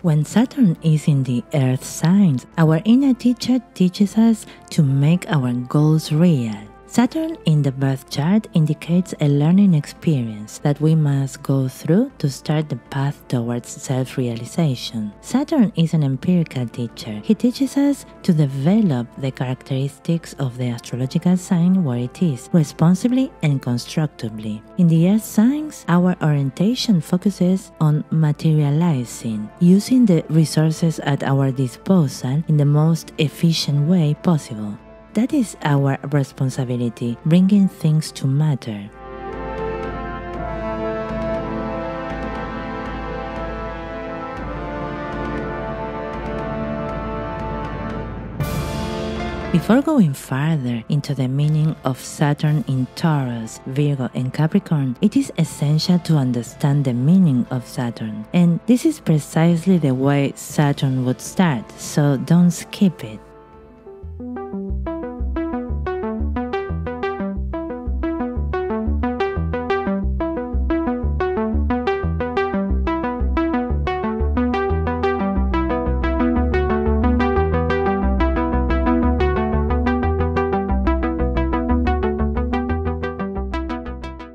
When Saturn is in the Earth signs, our inner teacher teaches us to make our goals real. Saturn in the birth chart indicates a learning experience that we must go through to start the path towards self-realization. Saturn is an empirical teacher. He teaches us to develop the characteristics of the astrological sign where it is, responsibly and constructively. In the Earth signs, our orientation focuses on materializing, using the resources at our disposal in the most efficient way possible. That is our responsibility, bringing things to matter. Before going further into the meaning of Saturn in Taurus, Virgo and Capricorn, it is essential to understand the meaning of Saturn. And this is precisely the way Saturn would start, so don't skip it.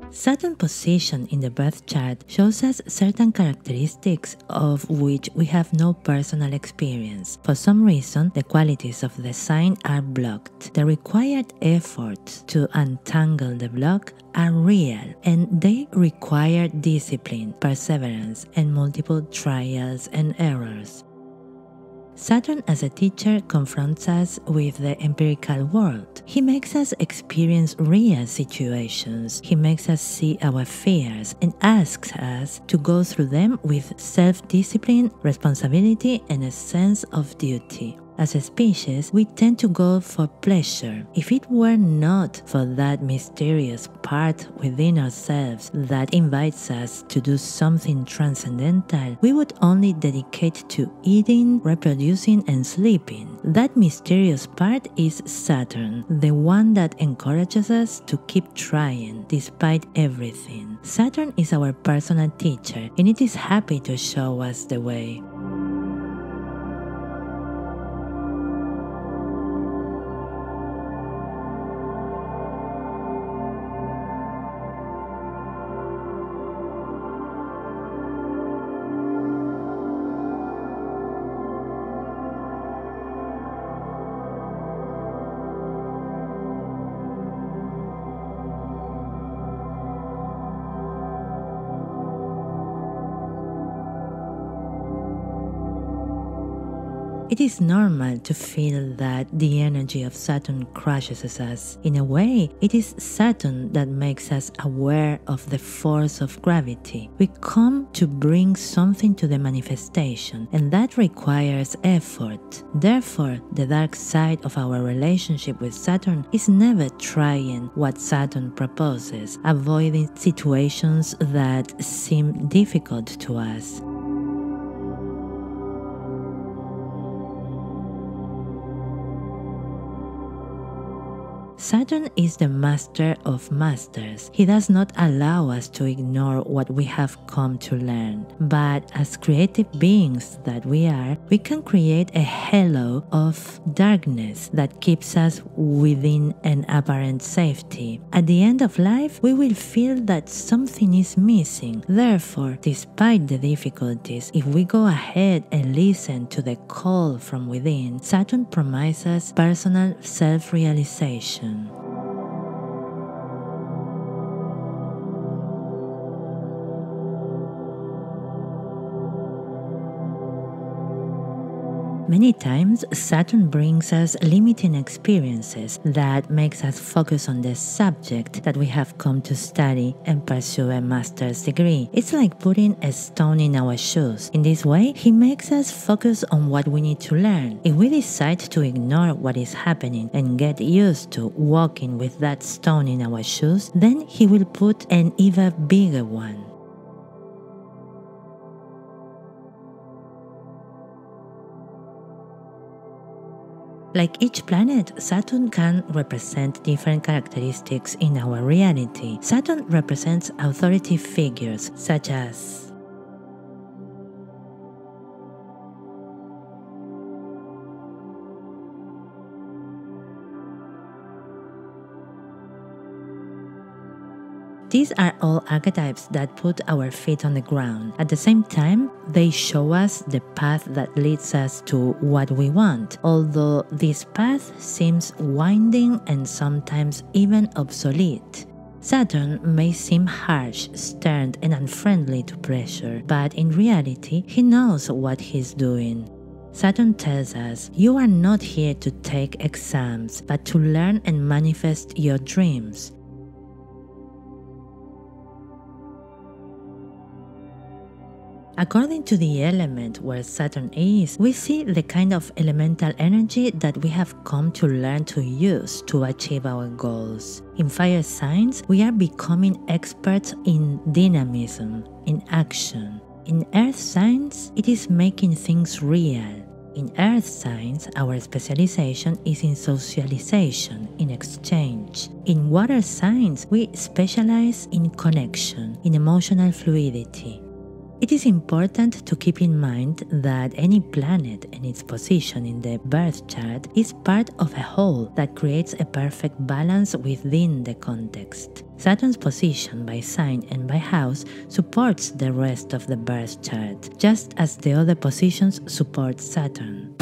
Saturn position in the birth chart shows us certain characteristics of which we have no personal experience. For some reason, the qualities of the sign are blocked. The required efforts to untangle the block are real, and they require discipline, perseverance, and multiple trials and errors. Saturn as a teacher confronts us with the empirical world. He makes us experience real situations. He makes us see our fears and asks us to go through them with self-discipline, responsibility, and a sense of duty. As a species, we tend to go for pleasure. If it were not for that mysterious part within ourselves that invites us to do something transcendental, we would only dedicate to eating, reproducing, and sleeping. That mysterious part is Saturn, the one that encourages us to keep trying despite everything. Saturn is our personal teacher, and it is happy to show us the way. It is normal to feel that the energy of Saturn crushes us. In a way, it is Saturn that makes us aware of the force of gravity. We come to bring something to the manifestation, and that requires effort. Therefore, the dark side of our relationship with Saturn is never trying what Saturn proposes, avoiding situations that seem difficult to us. Saturn is the master of masters. He does not allow us to ignore what we have come to learn. But as creative beings that we are, we can create a halo of darkness that keeps us within an apparent safety. At the end of life, we will feel that something is missing. Therefore, despite the difficulties, if we go ahead and listen to the call from within, Saturn promises personal self-realization. Many times, Saturn brings us limiting experiences that makes us focus on the subject that we have come to study and pursue a master's degree. It's like putting a stone in our shoes. In this way, he makes us focus on what we need to learn. If we decide to ignore what is happening and get used to walking with that stone in our shoes, then he will put an even bigger one. Like each planet, Saturn can represent different characteristics in our reality. Saturn represents authority figures such as These are all archetypes that put our feet on the ground. At the same time, they show us the path that leads us to what we want, although this path seems winding and sometimes even obsolete. Saturn may seem harsh, stern, and unfriendly to pressure, but in reality, he knows what he's doing. Saturn tells us, you are not here to take exams, but to learn and manifest your dreams. According to the element where Saturn is, we see the kind of elemental energy that we have come to learn to use to achieve our goals. In fire signs, we are becoming experts in dynamism, in action. In earth signs, it is making things real. In earth signs, our specialization is in socialization, in exchange. In water signs, we specialize in connection, in emotional fluidity. It is important to keep in mind that any planet and its position in the birth chart is part of a whole that creates a perfect balance within the context. Saturn's position by sign and by house supports the rest of the birth chart, just as the other positions support Saturn.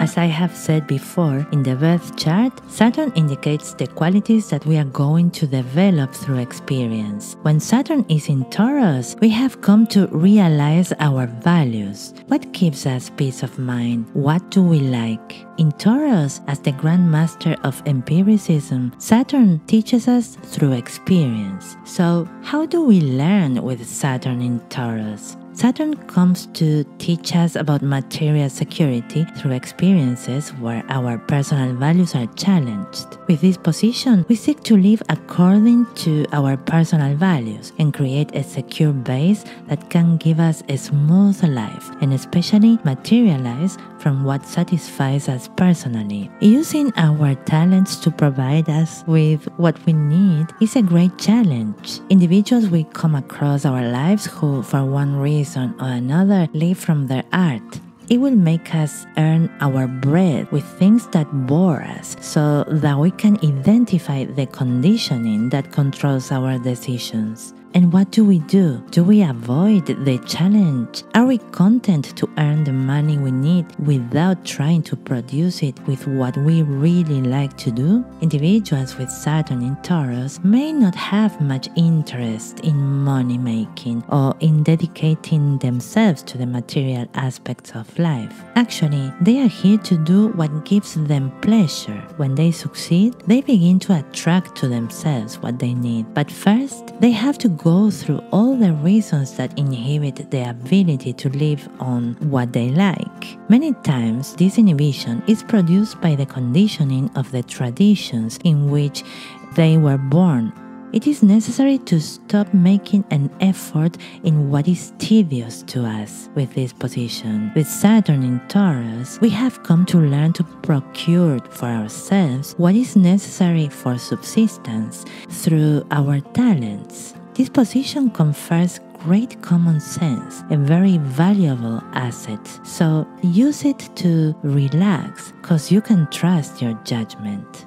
As I have said before, in the birth chart, Saturn indicates the qualities that we are going to develop through experience. When Saturn is in Taurus, we have come to realize our values. What gives us peace of mind? What do we like? In Taurus, as the Grand Master of empiricism, Saturn teaches us through experience. So, how do we learn with Saturn in Taurus? Saturn comes to teach us about material security through experiences where our personal values are challenged. With this position, we seek to live according to our personal values and create a secure base that can give us a smooth life and especially materialize from what satisfies us personally. Using our talents to provide us with what we need is a great challenge. Individuals will come across our lives who, for one reason or another, live from their art. It will make us earn our bread with things that bore us so that we can identify the conditioning that controls our decisions. And what do? Do we avoid the challenge? Are we content to earn the money we need without trying to produce it with what we really like to do? Individuals with Saturn in Taurus may not have much interest in money making or in dedicating themselves to the material aspects of life. Actually, they are here to do what gives them pleasure. When they succeed, they begin to attract to themselves what they need. But first, they have to go through all the reasons that inhibit the ability to live on what they like. Many times, this inhibition is produced by the conditioning of the traditions in which they were born. It is necessary to stop making an effort in what is tedious to us with this position. With Saturn in Taurus, we have come to learn to procure for ourselves what is necessary for subsistence through our talents. This position confers great common sense, a very valuable asset. So use it to relax, cause you can trust your judgment.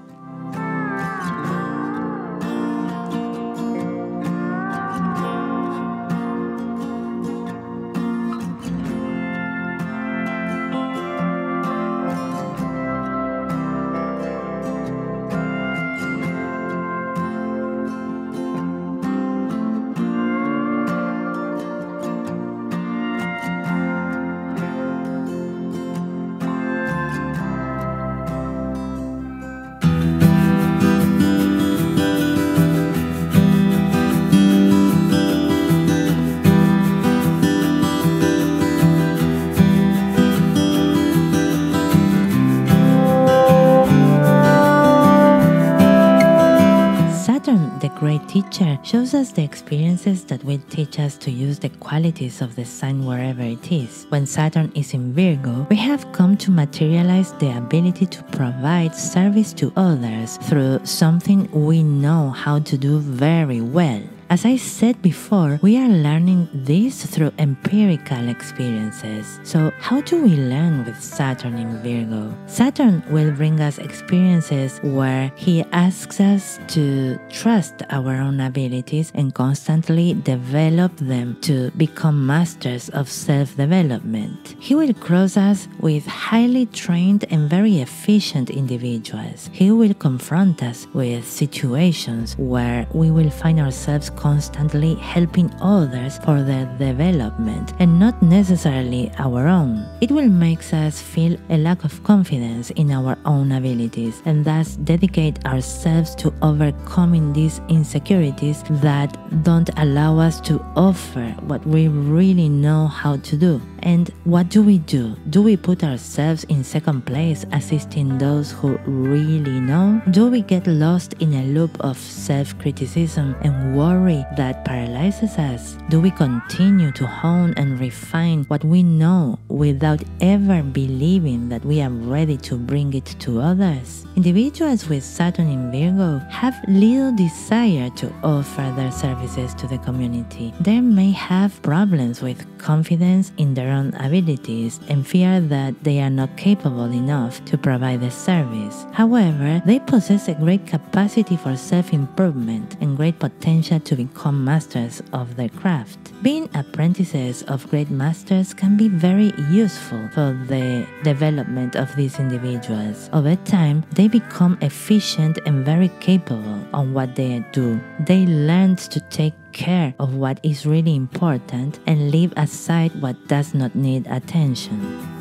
The great teacher shows us the experiences that will teach us to use the qualities of the sign wherever it is. When Saturn is in Virgo, we have come to materialize the ability to provide service to others through something we know how to do very well. As I said before, we are learning this through empirical experiences. So how do we learn with Saturn in Virgo? Saturn will bring us experiences where he asks us to trust our own abilities and constantly develop them to become masters of self-development. He will cross us with highly trained and very efficient individuals. He will confront us with situations where we will find ourselves constantly helping others for their development and not necessarily our own. It will make us feel a lack of confidence in our own abilities and thus dedicate ourselves to overcoming these insecurities that don't allow us to offer what we really know how to do. And what do? Do we put ourselves in second place assisting those who really know? Do we get lost in a loop of self-criticism and worry that paralyzes us? Do we continue to hone and refine what we know without ever believing that we are ready to bring it to others? Individuals with Saturn in Virgo have little desire to offer their services to the community. They may have problems with confidence in their own abilities and fear that they are not capable enough to provide the service. However, they possess a great capacity for self-improvement and great potential to become masters of their craft. Being apprentices of great masters can be very useful for the development of these individuals. Over time, they become efficient and very capable on what they do. They learn to take care of what is really important and leave aside what does not need attention.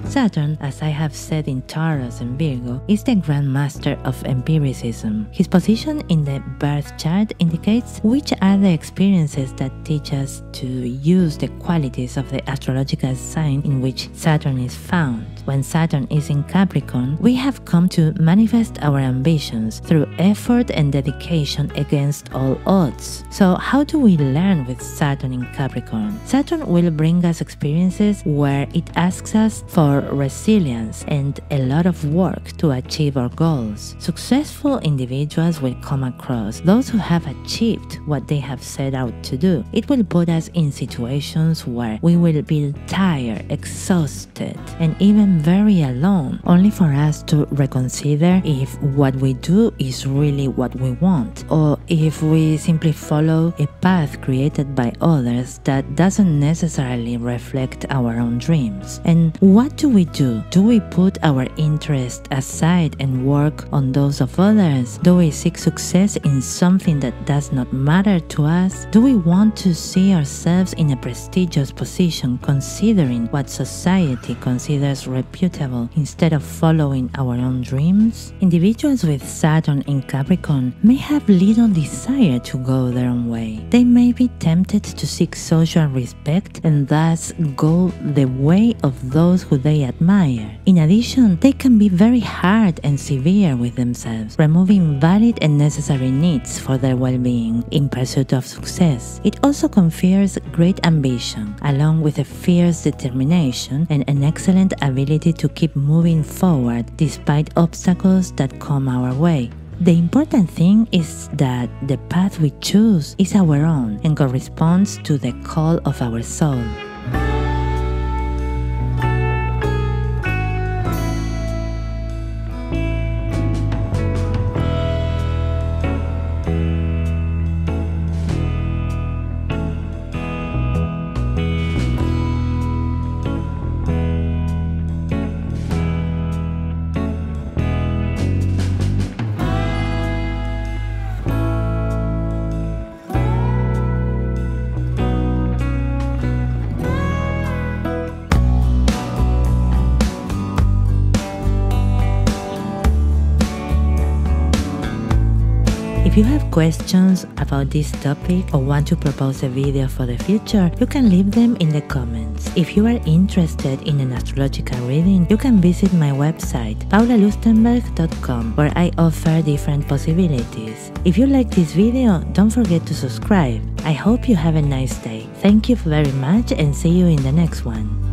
Saturn, as I have said in Taurus and Virgo, is the Grand Master of empiricism. His position in the birth chart indicates which are the experiences that teach us to use the qualities of the astrological sign in which Saturn is found. When Saturn is in Capricorn, we have come to manifest our ambitions through effort and dedication against all odds. So how do we learn with Saturn in Capricorn? Saturn will bring us experiences where it asks us for resilience and a lot of work to achieve our goals. Successful individuals will come across those who have achieved what they have set out to do. It will put us in situations where we will be tired, exhausted, and even very alone, only for us to reconsider if what we do is really what we want, or if we simply follow a path created by others that doesn't necessarily reflect our own dreams. And what do? Do we put our interest aside and work on those of others? Do we seek success in something that does not matter to us? Do we want to see ourselves in a prestigious position considering what society considers reputable instead of following our own dreams? Individuals with Saturn in Capricorn may have little desire to go their own way. They may be tempted to seek social respect and thus go the way of those who they admire. In addition, they can be very hard and severe with themselves, removing valid and necessary needs for their well-being in pursuit of success. It also confers great ambition, along with a fierce determination and an excellent ability to keep moving forward despite obstacles that come our way. The important thing is that the path we choose is our own and corresponds to the call of our soul. If you have questions about this topic or want to propose a video for the future, you can leave them in the comments. If you are interested in an astrological reading, you can visit my website paulalustenberg.com, where I offer different possibilities. If you like this video, don't forget to subscribe. I hope you have a nice day. Thank you very much and see you in the next one.